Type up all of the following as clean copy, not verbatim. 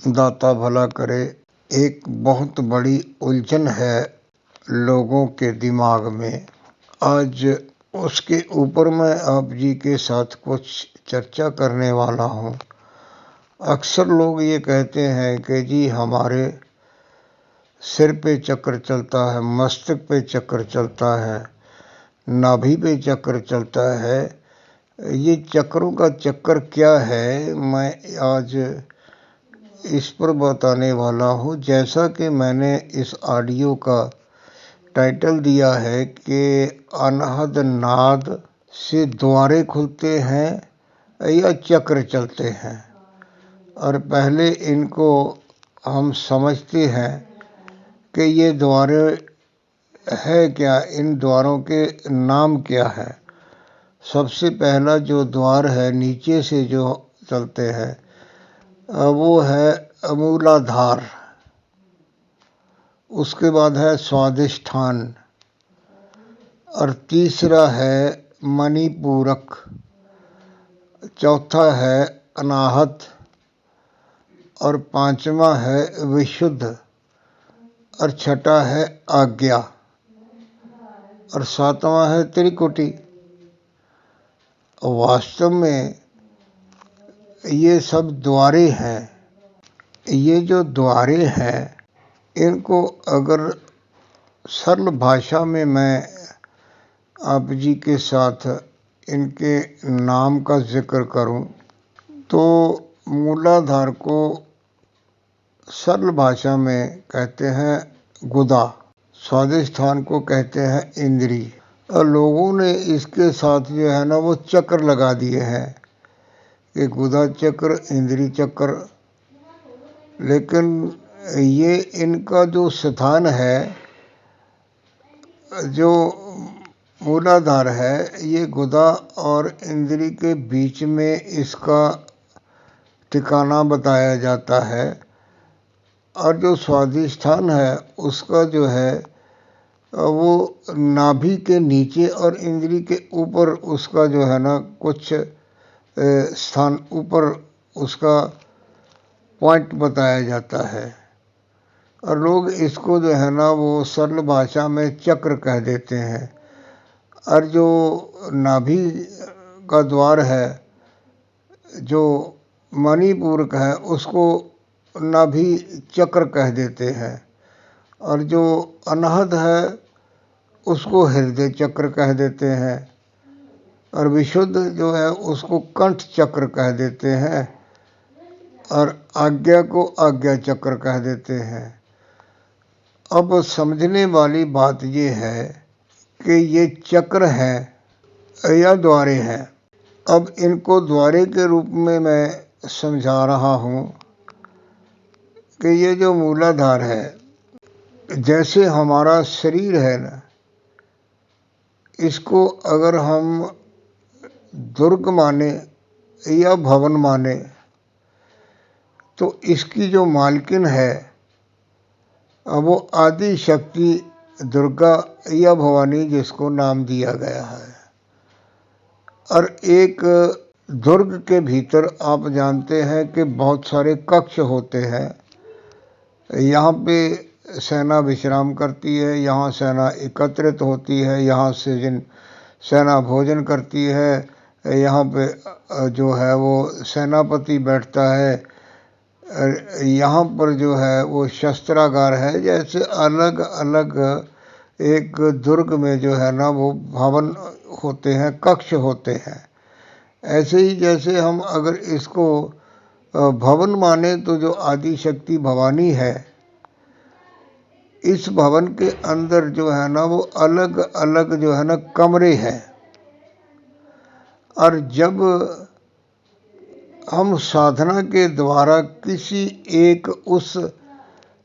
दाता भला करे। एक बहुत बड़ी उलझन है लोगों के दिमाग में। आज उसके ऊपर मैं आप जी के साथ कुछ चर्चा करने वाला हूँ। अक्सर लोग ये कहते हैं कि जी हमारे सिर पे चक्र चलता है, मस्तक पे चक्र चलता है, नाभि पे चक्र चलता है। ये चक्रों का चक्कर क्या है, मैं आज इस पर बताने वाला हूँ। जैसा कि मैंने इस ऑडियो का टाइटल दिया है कि अनहद नाद से द्वारे खुलते हैं या चक्र चलते हैं, और पहले इनको हम समझते हैं कि ये द्वारे है क्या, इन द्वारों के नाम क्या है। सबसे पहला जो द्वार है नीचे से जो चलते हैं वो है मूलाधार, उसके बाद है स्वादिष्ठान, और तीसरा है मणिपूरक, चौथा है अनाहत, और पांचवा है विशुद्ध, और छठा है आज्ञा, और सातवां है त्रिकुटी। वास्तव में ये सब द्वारे हैं। ये जो द्वारे हैं इनको अगर सरल भाषा में मैं आप जी के साथ इनके नाम का जिक्र करूं तो मूलाधार को सरल भाषा में कहते हैं गुदा, स्वादिष्ठान को कहते हैं इंद्री, और लोगों ने इसके साथ जो है ना वो चक्र लगा दिए हैं कि गुदा चक्र, इंद्री चक्र। लेकिन ये इनका जो स्थान है, जो मूलाधार है, ये गुदा और इंद्री के बीच में इसका ठिकाना बताया जाता है। और जो स्वादिष्ठान है उसका जो है वो नाभि के नीचे और इंद्री के ऊपर उसका जो है ना कुछ स्थान ऊपर उसका पॉइंट बताया जाता है, और लोग इसको जो है ना वो सरल भाषा में चक्र कह देते हैं। और जो नाभि का द्वार है, जो मणिपूरक है, उसको नाभि चक्र कह देते हैं, और जो अनाहत है उसको हृदय चक्र कह देते हैं, और विशुद्ध जो है उसको कंठ चक्र कह देते हैं, और आज्ञा को आज्ञा चक्र कह देते हैं। अब समझने वाली बात ये है कि ये चक्र हैं या द्वारे हैं। अब इनको द्वारे के रूप में मैं समझा रहा हूँ कि ये जो मूलाधार है, जैसे हमारा शरीर है ना, इसको अगर हम दुर्ग माने या भवन माने तो इसकी जो मालकिन है वो आदि शक्ति दुर्गा या भवानी, जिसको नाम दिया गया है। और एक दुर्ग के भीतर आप जानते हैं कि बहुत सारे कक्ष होते हैं। यहाँ पे सेना विश्राम करती है, यहाँ सेना एकत्रित होती है, यहाँ से जिन सेना भोजन करती है, यहाँ पे जो है वो सेनापति बैठता है, यहाँ पर जो है वो शस्त्रागार है। जैसे अलग अलग एक दुर्ग में जो है ना वो भवन होते हैं, कक्ष होते हैं। ऐसे ही जैसे हम अगर इसको भवन माने तो जो आदि शक्ति भवानी है, इस भवन के अंदर जो है ना वो अलग अलग जो है ना कमरे हैं। और जब हम साधना के द्वारा किसी एक उस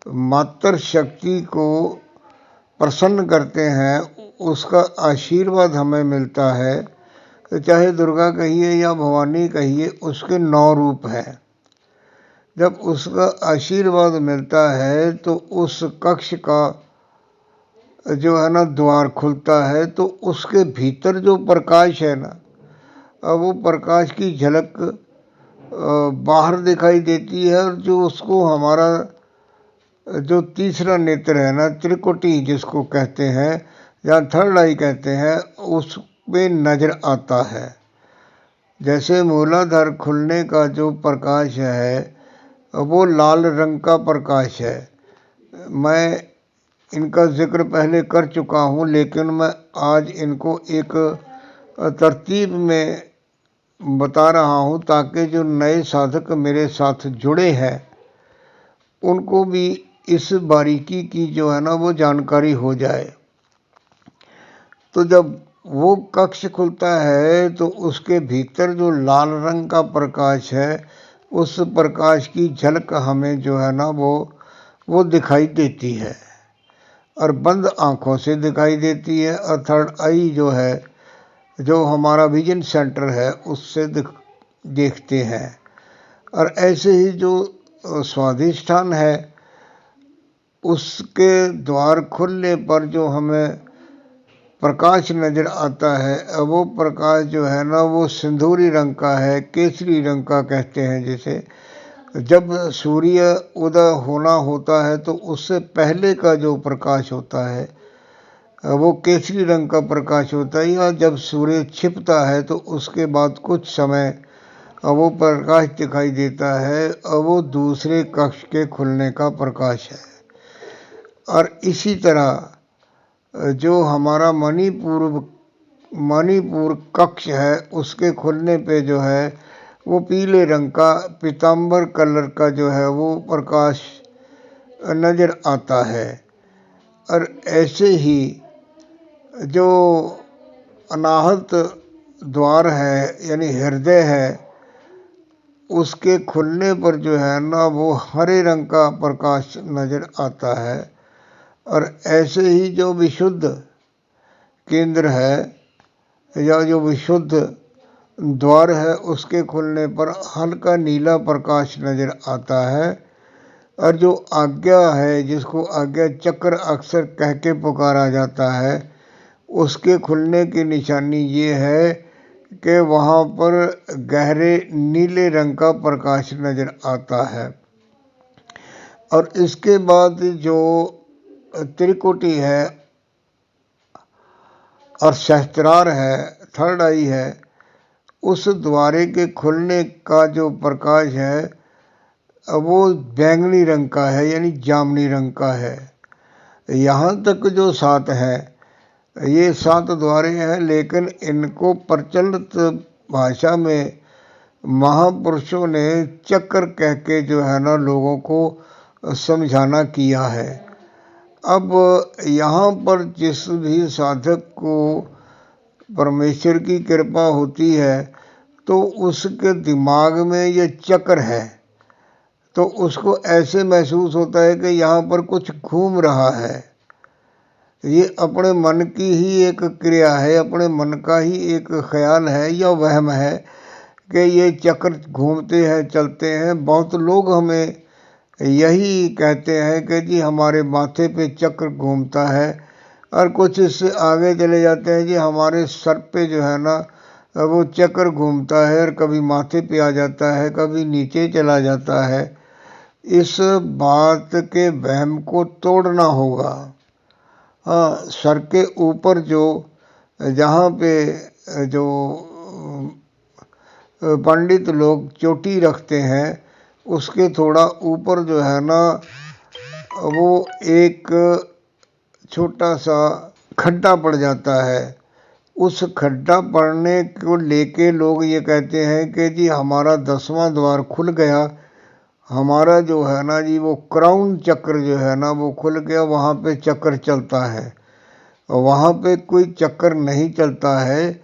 मातर शक्ति को प्रसन्न करते हैं, उसका आशीर्वाद हमें मिलता है, तो चाहे दुर्गा कहिए या भवानी कहिए, उसके 9 रूप हैं। जब उसका आशीर्वाद मिलता है तो उस कक्ष का जो है ना द्वार खुलता है, तो उसके भीतर जो प्रकाश है ना, वो प्रकाश की झलक बाहर दिखाई देती है, और जो उसको हमारा जो तीसरा नेत्र है ना, त्रिकुटी जिसको कहते हैं या थर्ड आई कहते हैं, उसमें नजर आता है। जैसे मूलाधार खुलने का जो प्रकाश है वो लाल रंग का प्रकाश है। मैं इनका जिक्र पहले कर चुका हूँ, लेकिन मैं आज इनको एक तरतीब में बता रहा हूँ ताकि जो नए साधक मेरे साथ जुड़े हैं उनको भी इस बारीकी की जो है ना वो जानकारी हो जाए। तो जब वो कक्ष खुलता है तो उसके भीतर जो लाल रंग का प्रकाश है, उस प्रकाश की झलक हमें जो है ना वो दिखाई देती है, और बंद आँखों से दिखाई देती है। और थर्ड आई जो है, जो हमारा विजन सेंटर है, उससे देखते हैं। और ऐसे ही जो स्वाधिष्ठान है, उसके द्वार खुलने पर जो हमें प्रकाश नजर आता है, वो प्रकाश जो है ना वो सिंदूरी रंग का है, केसरी रंग का कहते हैं जिसे। जब सूर्य उदय होना होता है तो उससे पहले का जो प्रकाश होता है वो केसरी रंग का प्रकाश होता है, या जब सूर्य छिपता है तो उसके बाद कुछ समय वो प्रकाश दिखाई देता है, और वो दूसरे कक्ष के खुलने का प्रकाश है। और इसी तरह जो हमारा मणिपुर कक्ष है, उसके खुलने पे जो है वो पीले रंग का पीतांबर कलर का जो है वो प्रकाश नजर आता है। और ऐसे ही जो अनाहत द्वार है यानी हृदय है, उसके खुलने पर जो है ना वो हरे रंग का प्रकाश नजर आता है। और ऐसे ही जो विशुद्ध केंद्र है या जो विशुद्ध द्वार है, उसके खुलने पर हल्का नीला प्रकाश नजर आता है। और जो आज्ञा है, जिसको आज्ञा चक्र अक्सर कह के पुकारा जाता है, उसके खुलने की निशानी ये है कि वहाँ पर गहरे नीले रंग का प्रकाश नजर आता है। और इसके बाद जो त्रिकुटी है और सहस्त्रार है, थर्ड आई है, उस द्वारे के खुलने का जो प्रकाश है वो बैंगनी रंग का है, यानी जामुनी रंग का है। यहाँ तक जो 7 है, ये 7 द्वारे हैं, लेकिन इनको प्रचलित भाषा में महापुरुषों ने चक्र कह के जो है ना लोगों को समझाना किया है। अब यहाँ पर जिस भी साधक को परमेश्वर की कृपा होती है तो उसके दिमाग में ये चक्र है, तो उसको ऐसे महसूस होता है कि यहाँ पर कुछ घूम रहा है। ये अपने मन की ही एक क्रिया है, अपने मन का ही एक ख्याल है या वहम है कि ये चक्र घूमते हैं, चलते हैं। बहुत लोग हमें यही कहते हैं कि जी हमारे माथे पे चक्र घूमता है, और कुछ इससे आगे चले जाते हैं जी हमारे सर पे जो है ना वो चक्र घूमता है, और कभी माथे पे आ जाता है, कभी नीचे चला जाता है। इस बात के वहम को तोड़ना होगा। हाँ, सर के ऊपर जो जहाँ पे जो पंडित लोग चोटी रखते हैं, उसके थोड़ा ऊपर जो है ना वो एक छोटा सा खड्डा पड़ जाता है। उस खड्डा पड़ने को लेके लोग ये कहते हैं कि जी हमारा 10वां द्वार खुल गया, हमारा जो है ना जी वो क्राउन चक्र जो है ना वो खुल गया, वहाँ पे चक्र चलता है। वहाँ पे कोई चक्कर नहीं चलता है।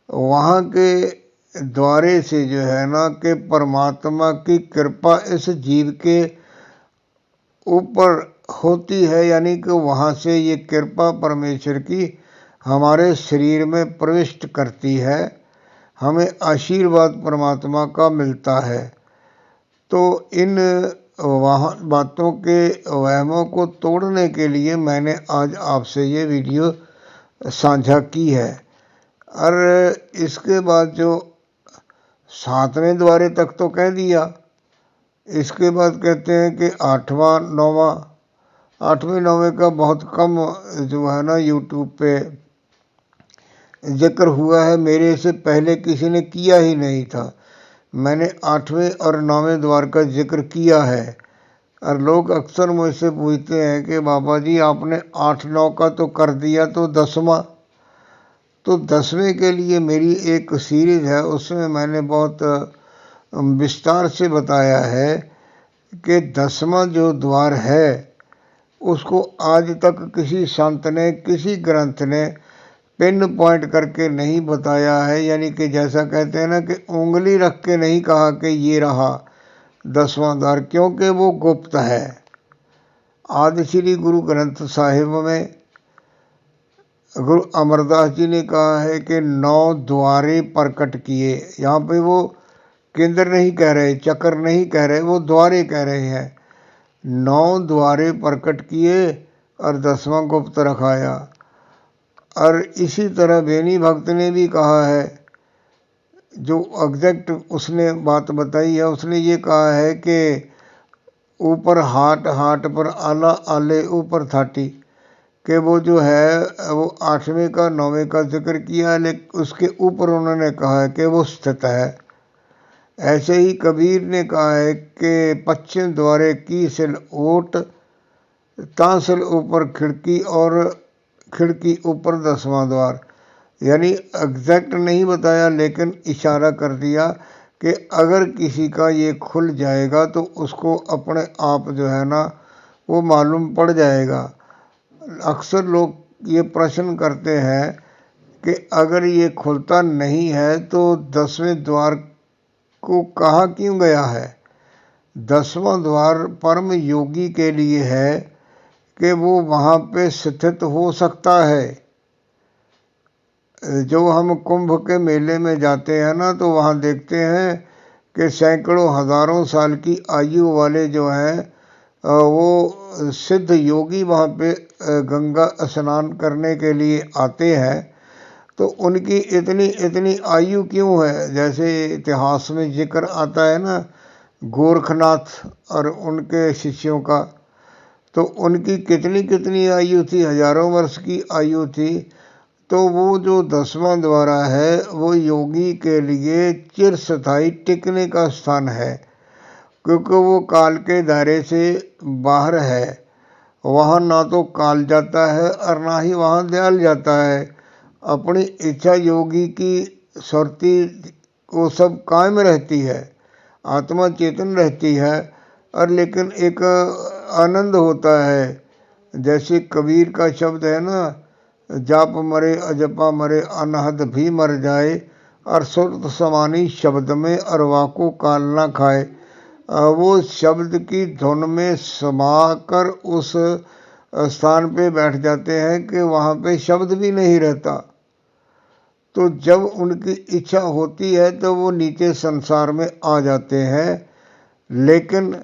वहाँ के द्वारे से जो है ना कि परमात्मा की कृपा इस जीव के ऊपर होती है, यानी कि वहाँ से ये कृपा परमेश्वर की हमारे शरीर में प्रविष्ट करती है, हमें आशीर्वाद परमात्मा का मिलता है। तो इन बातों के वहमों को तोड़ने के लिए मैंने आज आपसे ये वीडियो साझा की है। और इसके बाद जो 7वें द्वारे तक तो कह दिया। इसके बाद कहते हैं कि 8वां 9वां, 8वें 9वें का बहुत कम जो है ना यूट्यूब पे जिक्र हुआ है। मेरे से पहले किसी ने किया ही नहीं था। मैंने 8वें और 9वें द्वार का जिक्र किया है। और लोग अक्सर मुझसे पूछते हैं कि बाबा जी आपने 8 9 का तो कर दिया, तो 10वां? तो 10वें के लिए मेरी एक सीरीज है, उसमें मैंने बहुत विस्तार से बताया है कि 10वां जो द्वार है उसको आज तक किसी संत ने, किसी ग्रंथ ने पिन पॉइंट करके नहीं बताया है। यानी कि जैसा कहते हैं ना कि उंगली रख के नहीं कहा कि ये रहा 10वां द्वार, क्योंकि वो गुप्त है। आदि श्री गुरु ग्रंथ साहिब में गुरु अमरदास जी ने कहा है कि 9 द्वारे प्रकट किए। यहाँ पे वो केंद्र नहीं कह रहे, चक्र नहीं कह रहे, वो द्वारे कह रहे हैं। 9 द्वारे प्रकट किए और 10वां गुप्त रखाया। और इसी तरह बेनी भक्त ने भी कहा है, जो एग्जैक्ट उसने बात बताई है, उसने ये कहा है कि ऊपर हाट, हाट पर आला, आले ऊपर थाटी, कि वो जो है वो 8वें का 9वें का जिक्र किया है, लेकिन उसके ऊपर उन्होंने कहा है कि वो स्थित है। ऐसे ही कबीर ने कहा है कि पश्चिम द्वारे की सिल ओट, तांसिल ऊपर खिड़की और खिड़की ऊपर 10वां द्वार। यानी एग्जैक्ट नहीं बताया, लेकिन इशारा कर दिया कि अगर किसी का ये खुल जाएगा तो उसको अपने आप जो है ना वो मालूम पड़ जाएगा। अक्सर लोग ये प्रश्न करते हैं कि अगर ये खुलता नहीं है तो 10वें द्वार को कहा क्यों गया है? 10वां द्वार परम योगी के लिए है कि वो वहाँ पे स्थित हो सकता है। जो हम कुंभ के मेले में जाते हैं ना, तो वहाँ देखते हैं कि सैकड़ों हजारों साल की आयु वाले जो हैं वो सिद्ध योगी वहाँ पे गंगा स्नान करने के लिए आते हैं। तो उनकी इतनी इतनी आयु क्यों है? जैसे इतिहास में जिक्र आता है ना गोरखनाथ और उनके शिष्यों का, तो उनकी कितनी कितनी आयु थी, हजारों वर्ष की आयु थी। तो वो जो 10वां द्वारा है वो योगी के लिए चिरस्थायी टिकने का स्थान है, क्योंकि वो काल के दायरे से बाहर है। वहाँ ना तो काल जाता है और ना ही वहाँ दयाल जाता है। अपनी इच्छा योगी की सुरती वो सब कायम रहती है, आत्मा चेतन रहती है, और लेकिन एक आनंद होता है। जैसे कबीर का शब्द है ना, जाप मरे अजपा मरे अनहद भी मर जाए, और सुरत समानी शब्द में अरवा को काल ना खाए। वो शब्द की धुन में समाकर उस स्थान पे बैठ जाते हैं कि वहाँ पे शब्द भी नहीं रहता। तो जब उनकी इच्छा होती है तो वो नीचे संसार में आ जाते हैं, लेकिन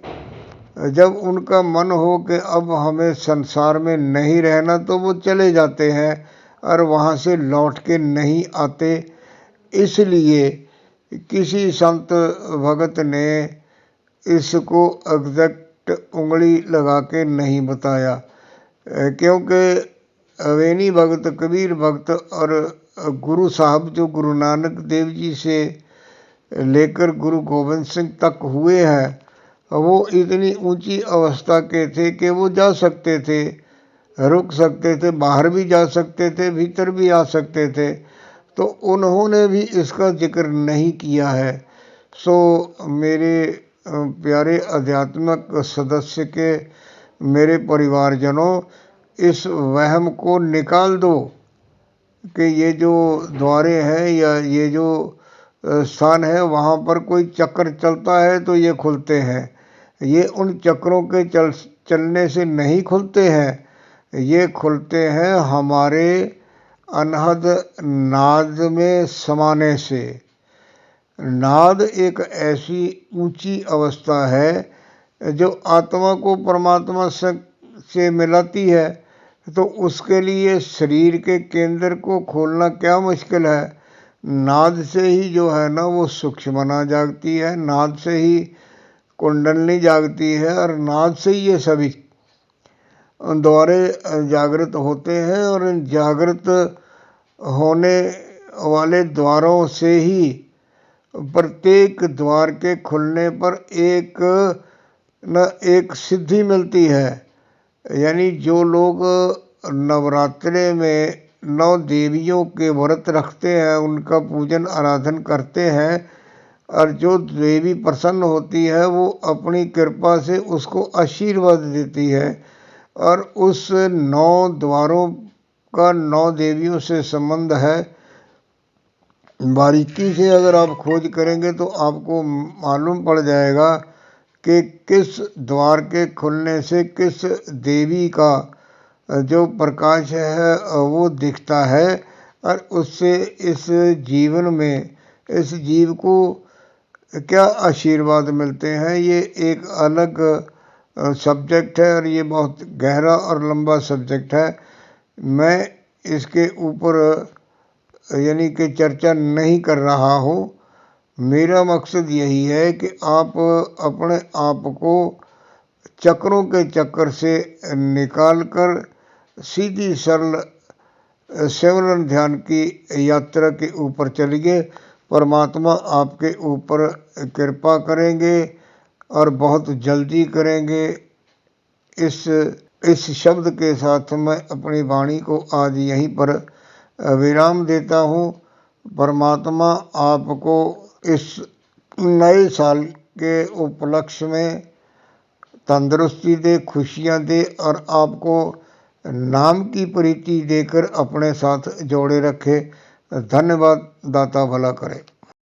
जब उनका मन हो कि अब हमें संसार में नहीं रहना तो वो चले जाते हैं और वहाँ से लौट के नहीं आते। इसलिए किसी संत भगत ने इसको एग्जैक्ट उंगली लगा के नहीं बताया, क्योंकि अवेनी भगत, कबीर भक्त और गुरु साहब जो गुरु नानक देव जी से लेकर गुरु गोविंद सिंह तक हुए हैं, वो इतनी ऊंची अवस्था के थे कि वो जा सकते थे, रुक सकते थे, बाहर भी जा सकते थे, भीतर भी आ सकते थे। तो उन्होंने भी इसका जिक्र नहीं किया है। सो मेरे प्यारे आध्यात्मिक सदस्य के मेरे परिवारजनों, इस वहम को निकाल दो कि ये जो द्वारे हैं या ये जो स्थान है वहाँ पर कोई चक्र चलता है तो ये खुलते हैं। ये उन चक्रों के चलने से नहीं खुलते हैं, ये खुलते हैं हमारे अनहद नाद में समाने से। नाद एक ऐसी ऊंची अवस्था है जो आत्मा को परमात्मा से मिलाती है। तो उसके लिए शरीर के केंद्र को खोलना क्या मुश्किल है? नाद से ही जो है ना वो सूक्ष्मना जागती है, नाद से ही कुंडलनी जागती है, और नाद से ही ये सभी द्वारे जागृत होते हैं। और इन जागृत होने वाले द्वारों से ही प्रत्येक द्वार के खुलने पर एक न एक सिद्धि मिलती है। यानी जो लोग नवरात्रे में 9 देवियों के व्रत रखते हैं, उनका पूजन आराधन करते हैं, और जो देवी प्रसन्न होती है वो अपनी कृपा से उसको आशीर्वाद देती है। और उस 9 द्वारों का 9 देवियों से संबंध है। बारीकी से अगर आप खोज करेंगे तो आपको मालूम पड़ जाएगा कि किस द्वार के खुलने से किस देवी का जो प्रकाश है वो दिखता है, और उससे इस जीवन में इस जीव को क्या आशीर्वाद मिलते हैं। ये एक अलग सब्जेक्ट है, और ये बहुत गहरा और लंबा सब्जेक्ट है। मैं इसके ऊपर यानी कि चर्चा नहीं कर रहा हूँ। मेरा मकसद यही है कि आप अपने आप को चक्रों के चक्कर से निकाल कर सीधी सरल सिमरन ध्यान की यात्रा के ऊपर चलिए। परमात्मा आपके ऊपर कृपा करेंगे और बहुत जल्दी करेंगे। इस शब्द के साथ मैं अपनी वाणी को आज यहीं पर विराम देता हूँ। परमात्मा आपको इस नए साल के उपलक्ष्य में तंदुरुस्ती दे, खुशियाँ दे, और आपको नाम की प्रीति देकर अपने साथ जोड़े रखे। धन्यवाद। दाता भला करे।